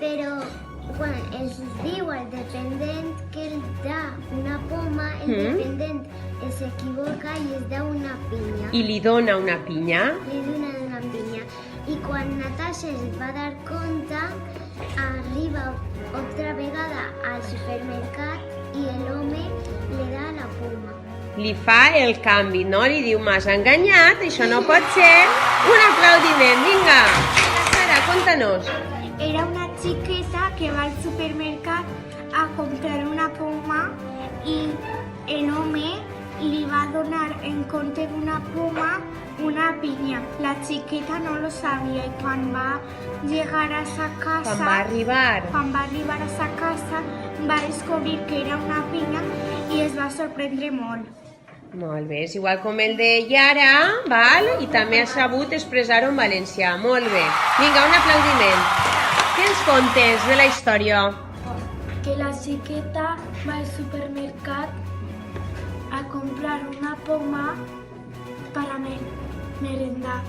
però quan els diu al dependent que ell dà una poma, el dependent s'equivoca i es dà una pinya. I li dona una pinya. Li dona una pinya. I quan Natasha es va dar compte, arriba altra vegada al supermercat i l'home li dà la poma. Li fa el canvi, no? Li diu, m'has enganyat, això no pot ser. Un aplaudiment, vinga. Sara, conta-nos. Era una chiqueta que va al supermercat a comprar una poma y el hombre le va a donar en compte d'una poma una piña. La chiqueta no lo sabía y cuando va a llegar a esa casa, Quan va arribar. cuando va a arribar a esa casa, va a descobrir que era una piña y es va sorprendre molt. Molt bé, és igual com el de Yara, val? I també ha sabut expressar-ho en valencià. Molt bé. Vinga, un aplaudiment. Què ens contes de la història? Que la chiqueta va al supermercat a comprar una poma para merendar.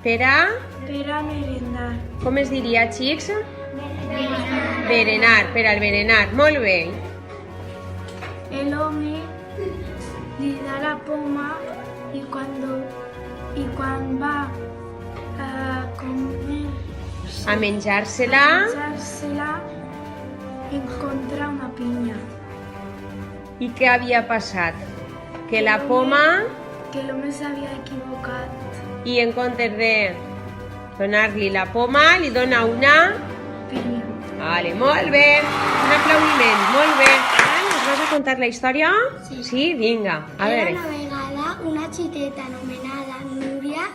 Per a? Per a merendar. Com es diria, xics? Berenar, per al berenar. Molt bé. El hombre le da la poma y cuando va a comer, A menjar-se-la. echársela, encuentra una piña. I què havia passat? Que la poma, Que el hombre se había equivocado. i en comptes de donar-li la poma, li dona una... Piña. Vale, molt bé. Un aplaudiment, molt bé. Ara ens vas a contar la història? Sí. Sí? Vinga, a veure. Era una vegada una xiteta anomenada Núria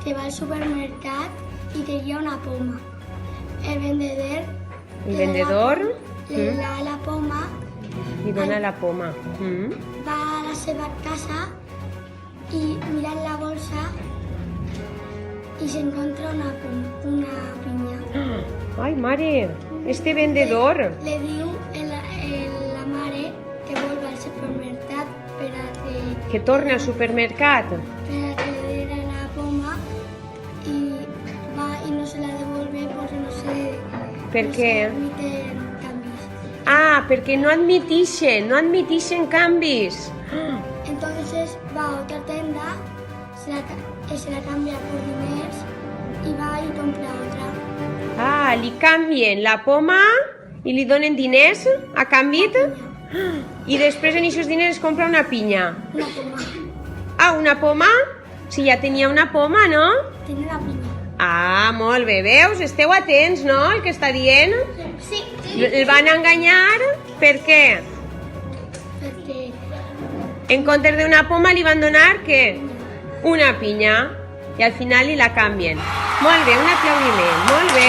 que va al supermercat i tenia una poma. El vendedor le da la poma, Li dona la poma. va a la seva casa i mira en la bolsa i s'encontra una pinya. Ai, mare, este vendedor. Le diu la mare que vol al supermercat per a Que torna al supermercat. le diera la poma i va i no se la devuelve porque no se Per què? admiten canvis. Ah, perquè no admitixen canvis. Entonces va a otra tienda, se la cambia por diners y va y compra otra. Ah, li canvien la poma i li donen diners a canvi i després en aquests diners compra una pinya. Una poma. Ah, una poma? Si ja tenia una poma, no? Tiene la pinya. Ah, molt bé, veus? Esteu atents, no?, el que està dient. Sí, El van enganyar, per què? perquè En comptes d'una poma li van donar, què? Una pinya. I al final li la canvien. Molt bé, un aplaudiment, molt bé.